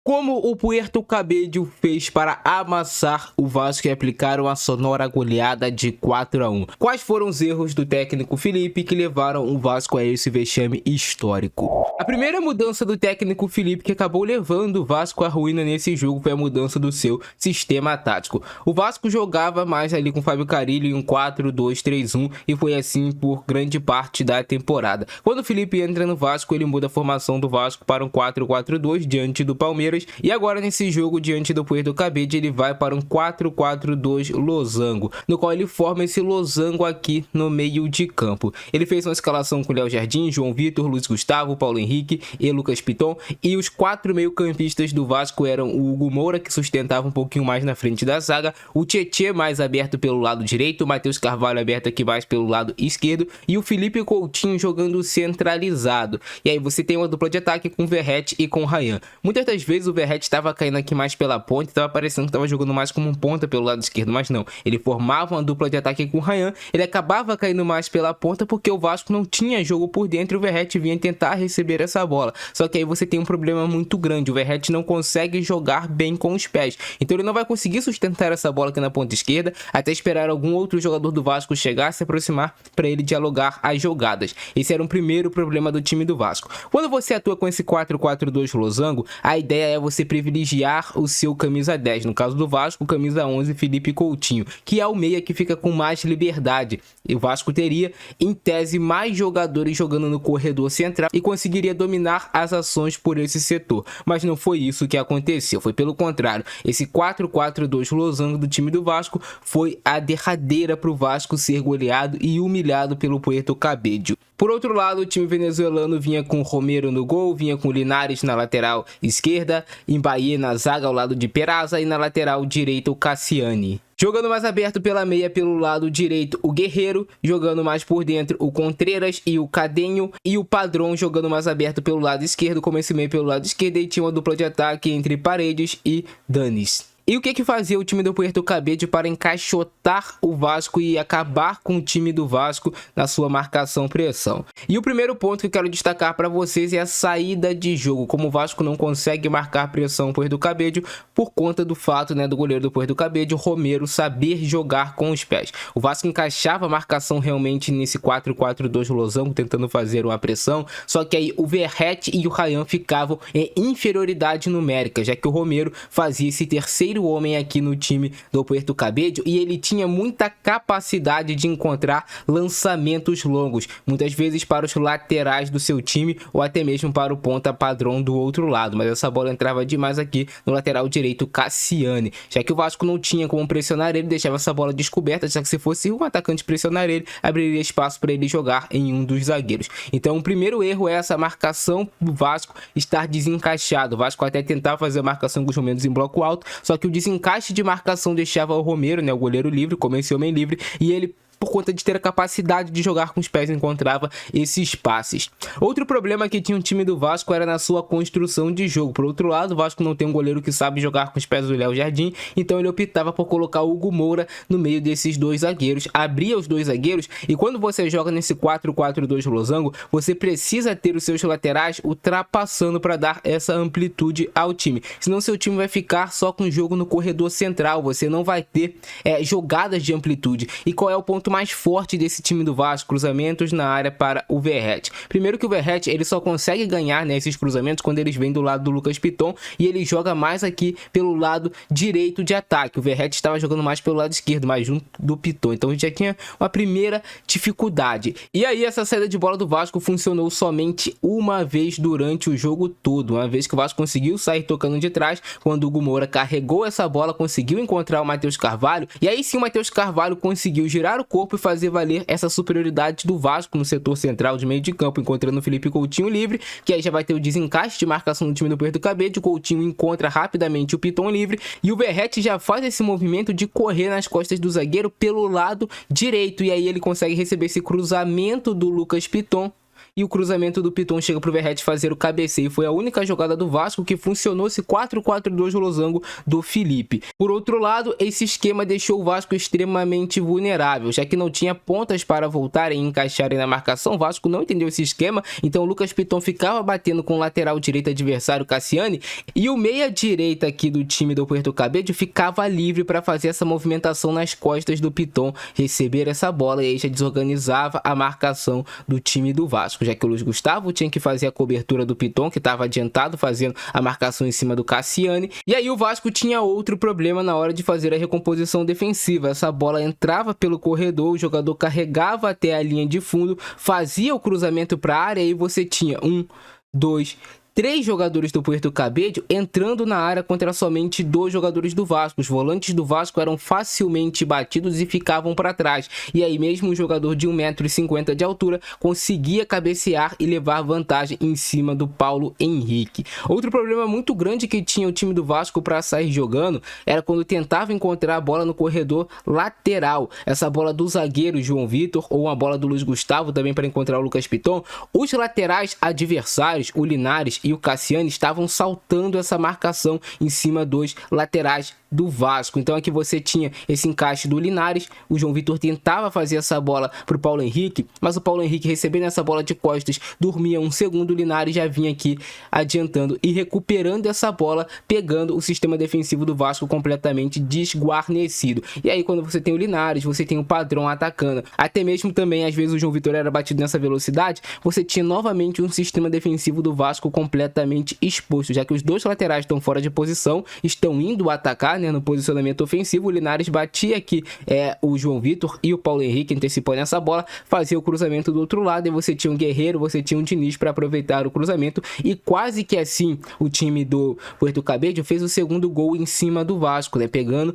Como o Puerto Cabello fez para amassar o Vasco e aplicar uma sonora goleada de 4-1? Quais foram os erros do técnico Felipe que levaram o Vasco a esse vexame histórico? A primeira mudança do técnico Felipe que acabou levando o Vasco à ruína nesse jogo foi a mudança do seu sistema tático. O Vasco jogava mais ali com o Fábio Carrillo em um 4-2-3-1 e foi assim por grande parte da temporada. Quando o Felipe entra no Vasco, ele muda a formação do Vasco para um 4-4-2 diante do Palmeiras. E agora nesse jogo diante do Puerto Cabello ele vai para um 4-4-2 losango, no qual ele forma esse losango aqui no meio de campo. Ele fez uma escalação com Léo Jardim, João Vitor, Luiz Gustavo, Paulo Henrique e Lucas Piton, e os quatro meio-campistas do Vasco eram o Hugo Moura, que sustentava um pouquinho mais na frente da zaga, o Tietê mais aberto pelo lado direito, o Matheus Carvalho aberto aqui mais pelo lado esquerdo e o Felipe Coutinho jogando centralizado. E aí você tem uma dupla de ataque com o Verratti e com o Ryan. Muitas das vezes o Verratti estava caindo aqui mais pela ponta, estava parecendo que estava jogando mais como um ponta pelo lado esquerdo, mas não. Ele formava uma dupla de ataque com o Ryan, ele acabava caindo mais pela ponta porque o Vasco não tinha jogo por dentro e o Verratti vinha tentar receber essa bola. Só que aí você tem um problema muito grande, o Verratti não consegue jogar bem com os pés, então ele não vai conseguir sustentar essa bola aqui na ponta esquerda até esperar algum outro jogador do Vasco chegar, se aproximar para ele dialogar as jogadas. Esse era um primeiro problema do time do Vasco. Quando você atua com esse 4-4-2 losango, a ideia é você privilegiar o seu camisa 10, no caso do Vasco, camisa 11 Felipe Coutinho, que é o meia que fica com mais liberdade. E o Vasco teria, em tese, mais jogadores jogando no corredor central e conseguiria dominar as ações por esse setor. Mas não foi isso que aconteceu, foi pelo contrário. Esse 4-4-2 losango do time do Vasco foi a derradeira para o Vasco ser goleado e humilhado pelo Puerto Cabello. Por outro lado, o time venezuelano vinha com Romero no gol, vinha com Linares na lateral esquerda, Mbaye na zaga ao lado de Peraza e na lateral direita o Cassiani. Jogando mais aberto pela meia pelo lado direito o Guerreiro, jogando mais por dentro o Contreras e o Cadenho, e o Padrão jogando mais aberto pelo lado esquerdo, como esse meio pelo lado esquerdo, e tinha uma dupla de ataque entre Paredes e Danis. E o que fazia o time do Puerto Cabello para encaixotar o Vasco e acabar com o time do Vasco na sua marcação-pressão? E o primeiro ponto que eu quero destacar para vocês é a saída de jogo, como o Vasco não consegue marcar pressão no Puerto Cabello por conta do fato, do goleiro do Puerto Cabello, Romero, saber jogar com os pés. O Vasco encaixava a marcação realmente nesse 4-4-2 losango, tentando fazer uma pressão, só que aí o Verratti e o Ryan ficavam em inferioridade numérica, já que o Romero fazia esse terceiro homem aqui no time do Puerto Cabello e ele tinha muita capacidade de encontrar lançamentos longos, muitas vezes para os laterais do seu time ou até mesmo para o ponta padrão do outro lado, mas essa bola entrava demais aqui no lateral direito Cassiani, já que o Vasco não tinha como pressionar ele, deixava essa bola descoberta, já que se fosse um atacante pressionar ele, abriria espaço para ele jogar em um dos zagueiros. Então o primeiro erro é essa marcação do Vasco estar desencaixado. O Vasco até tentava fazer a marcação com os momentos em bloco alto, só que o desencaixe de marcação deixava o Romero, o goleiro livre, como esse homem livre, e ele, por conta de ter a capacidade de jogar com os pés, encontrava esses passes. Outro problema que tinha o time do Vasco era na sua construção de jogo. Por outro lado, o Vasco não tem um goleiro que sabe jogar com os pés do Léo Jardim, então ele optava por colocar o Hugo Moura no meio desses dois zagueiros, abria os dois zagueiros, e quando você joga nesse 4-4-2 losango, você precisa ter os seus laterais ultrapassando para dar essa amplitude ao time, senão seu time vai ficar só com o jogo no corredor central, você não vai ter jogadas de amplitude. E qual é o ponto mais forte desse time do Vasco? Cruzamentos na área para o Verratti. Primeiro que o Verratti ele só consegue ganhar esses cruzamentos quando eles vêm do lado do Lucas Piton e ele joga mais aqui pelo lado direito de ataque. O Verratti estava jogando mais pelo lado esquerdo, mais junto do Piton, então a gente já tinha uma primeira dificuldade. E aí essa saída de bola do Vasco funcionou somente uma vez durante o jogo todo, uma vez que o Vasco conseguiu sair tocando de trás, quando o Hugo Moura carregou essa bola, conseguiu encontrar o Matheus Carvalho, e aí sim o Matheus Carvalho conseguiu girar o corpo e fazer valer essa superioridade do Vasco no setor central de meio de campo, encontrando o Felipe Coutinho livre, que aí já vai ter o desencaixe de marcação do time do Puerto Cabello. O Coutinho encontra rapidamente o Piton livre e o Verratti já faz esse movimento de correr nas costas do zagueiro pelo lado direito, e aí ele consegue receber esse cruzamento do Lucas Piton e o cruzamento do Piton chega pro Verratti fazer o cabeceio. Foi a única jogada do Vasco que funcionou esse 4-4-2 losango do Felipe. Por outro lado, esse esquema deixou o Vasco extremamente vulnerável, já que não tinha pontas para voltarem e encaixarem na marcação. O Vasco não entendeu esse esquema, então o Lucas Piton ficava batendo com o lateral direito adversário Cassiani, e o meia direita aqui do time do Puerto Cabello ficava livre para fazer essa movimentação nas costas do Piton, receber essa bola, e aí já desorganizava a marcação do time do Vasco, já que o Luiz Gustavo tinha que fazer a cobertura do Piton, que estava adiantado fazendo a marcação em cima do Cassiani. E aí o Vasco tinha outro problema na hora de fazer a recomposição defensiva. Essa bola entrava pelo corredor, o jogador carregava até a linha de fundo, fazia o cruzamento para a área, e você tinha 1, 2, 3 jogadores do Puerto Cabello entrando na área contra somente 2 jogadores do Vasco. Os volantes do Vasco eram facilmente batidos e ficavam para trás. E aí mesmo um jogador de 1,50 m de altura conseguia cabecear e levar vantagem em cima do Paulo Henrique. Outro problema muito grande que tinha o time do Vasco para sair jogando era quando tentava encontrar a bola no corredor lateral. Essa bola do zagueiro João Vitor ou uma bola do Luiz Gustavo também para encontrar o Lucas Piton. Os laterais adversários, o Linares e o Cassiani, estavam saltando essa marcação em cima dos laterais do Vasco. Então aqui você tinha esse encaixe do Linares, o João Vitor tentava fazer essa bola para o Paulo Henrique, mas o Paulo Henrique, recebendo essa bola de costas, dormia um segundo, o Linares já vinha aqui adiantando e recuperando essa bola, pegando o sistema defensivo do Vasco completamente desguarnecido. E aí quando você tem o Linares, você tem o Padrão atacando, até mesmo também às vezes o João Vitor era batido nessa velocidade, você tinha novamente um sistema defensivo do Vasco completamente exposto, já que os dois laterais estão fora de posição, estão indo atacar, né, no posicionamento ofensivo. O Linares batia aqui o João Vitor e o Paulo Henrique antecipando essa bola, fazia o cruzamento do outro lado, e você tinha um Guerreiro, você tinha um Diniz para aproveitar o cruzamento, e quase que assim o time do Puerto Cabello fez o segundo gol em cima do Vasco, né, pegando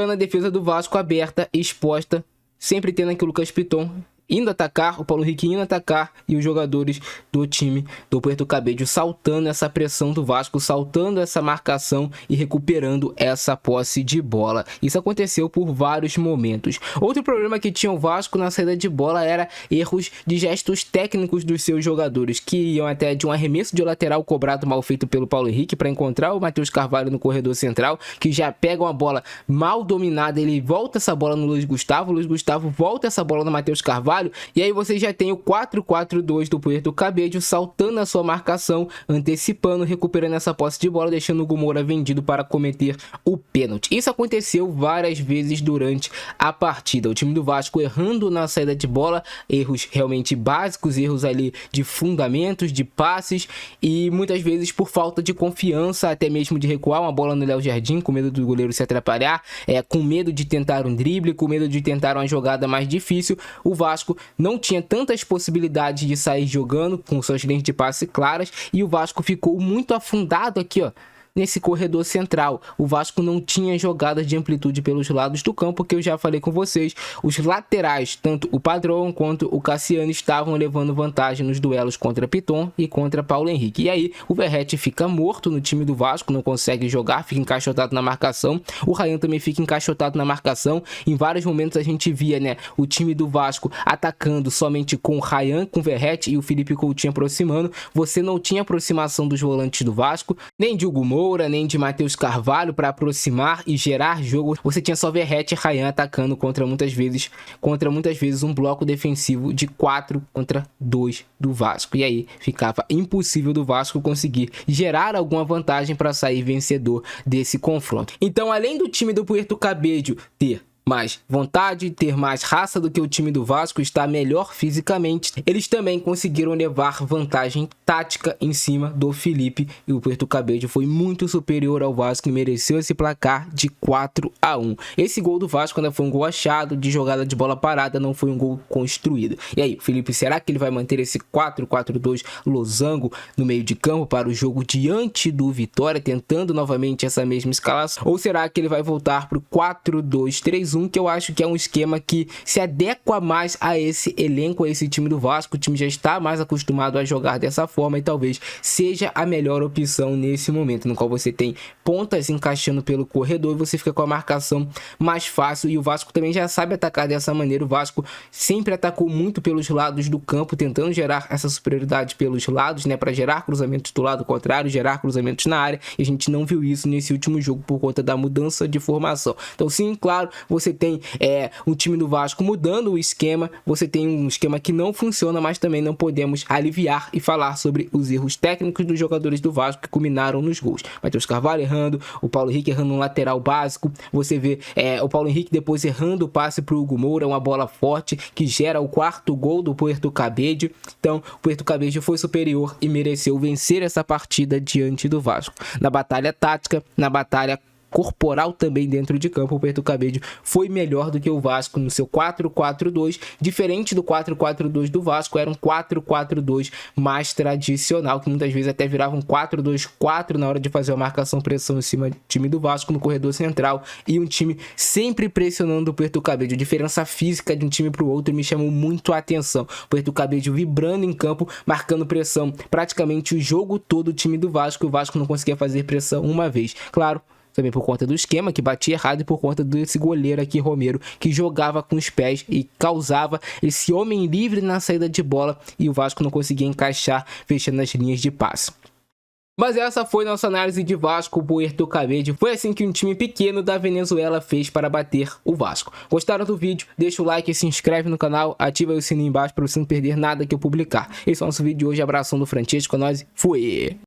a defesa do Vasco aberta, exposta, sempre tendo aqui o Lucas Piton indo atacar, o Paulo Henrique indo atacar, e os jogadores do time do Puerto Cabello saltando essa pressão do Vasco, saltando essa marcação e recuperando essa posse de bola. Isso aconteceu por vários momentos. Outro problema que tinha o Vasco na saída de bola era erros de gestos técnicos dos seus jogadores, que iam até de um arremesso de lateral cobrado mal feito pelo Paulo Henrique para encontrar o Matheus Carvalho no corredor central, que já pega uma bola mal dominada, ele volta essa bola no Luiz Gustavo, o Luiz Gustavo volta essa bola no Matheus Carvalho, e aí você já tem o 4-4-2 do Puerto Cabello saltando a sua marcação, antecipando, recuperando essa posse de bola, deixando o Gumora vendido para cometer o pênalti. Isso aconteceu várias vezes durante a partida. O time do Vasco errando na saída de bola, erros realmente básicos, erros ali de fundamentos, de passes, e muitas vezes por falta de confiança, até mesmo de recuar uma bola no Léo Jardim, com medo do goleiro se atrapalhar, com medo de tentar um drible, com medo de tentar uma jogada mais difícil. O Vasco não tinha tantas possibilidades de sair jogando com suas linhas de passe claras, e o Vasco ficou muito afundado aqui, ó, nesse corredor central. O Vasco não tinha jogadas de amplitude pelos lados do campo, que eu já falei com vocês. Os laterais, tanto o Padrão quanto o Cassiani, estavam levando vantagem nos duelos contra Piton e contra Paulo Henrique. E aí o Verratti fica morto no time do Vasco, não consegue jogar, fica encaixotado na marcação. O Ryan também fica encaixotado na marcação. Em vários momentos a gente via, né, o time do Vasco atacando somente com o Ryan, com o Verratti e o Felipe Coutinho aproximando. Você não tinha aproximação dos volantes do Vasco, nem de Hugo Moura, nem de Matheus Carvalho para aproximar e gerar jogo. Você tinha só Verratti e Ryan atacando contra muitas vezes um bloco defensivo de 4-2 do Vasco. E aí ficava impossível do Vasco conseguir gerar alguma vantagem para sair vencedor desse confronto. Então, além do time do Puerto Cabello ter mais vontade, ter mais raça do que o time do Vasco, está melhor fisicamente, eles também conseguiram levar vantagem tática em cima do Felipe, e o Puerto Cabello foi muito superior ao Vasco e mereceu esse placar de 4-1. Esse gol do Vasco ainda foi um gol achado, de jogada de bola parada, não foi um gol construído. E aí, Felipe, será que ele vai manter esse 4-4-2 losango no meio de campo para o jogo diante do Vitória, tentando novamente essa mesma escalação? Ou será que ele vai voltar para o 4-2-3-1 3-5-2-1, que eu acho que é um esquema que se adequa mais a esse elenco, a esse time do Vasco. O time já está mais acostumado a jogar dessa forma e talvez seja a melhor opção nesse momento, no qual você tem pontas encaixando pelo corredor e você fica com a marcação mais fácil, e o Vasco também já sabe atacar dessa maneira. O Vasco sempre atacou muito pelos lados do campo, tentando gerar essa superioridade pelos lados, né, para gerar cruzamentos do lado contrário, gerar cruzamentos na área, e a gente não viu isso nesse último jogo por conta da mudança de formação. Então sim, claro, você tem um time do Vasco mudando o esquema, você tem um esquema que não funciona, mas também não podemos aliviar e falar sobre os erros técnicos dos jogadores do Vasco que culminaram nos gols. Matheus Carvalho errando, o Paulo Henrique errando um lateral básico, você vê o Paulo Henrique depois errando o passe para o Hugo Moura, uma bola forte que gera o quarto gol do Puerto Cabello. Então o Puerto Cabello foi superior e mereceu vencer essa partida diante do Vasco. Na batalha tática, na batalha corporal também dentro de campo, o Puerto Cabello foi melhor do que o Vasco no seu 4-4-2, diferente do 4-4-2 do Vasco, era um 4-4-2 mais tradicional, que muitas vezes até virava um 4-2-4 na hora de fazer a marcação pressão em cima do time do Vasco no corredor central, e um time sempre pressionando o Puerto Cabello. A diferença física de um time para o outro me chamou muito a atenção. O Puerto Cabello vibrando em campo, marcando pressão praticamente o jogo todo o time do Vasco, e o Vasco não conseguia fazer pressão uma vez. Claro, também por conta do esquema que batia errado e por conta desse goleiro aqui, Romero, que jogava com os pés e causava esse homem livre na saída de bola, e o Vasco não conseguia encaixar, fechando as linhas de passe. Mas essa foi nossa análise de Vasco, Puerto Cabello. Foi assim que um time pequeno da Venezuela fez para bater o Vasco. Gostaram do vídeo? Deixa o like, se inscreve no canal, ativa o sininho embaixo para você não perder nada que eu publicar. Esse é o nosso vídeo de hoje. Abração do Francesco, nós fui!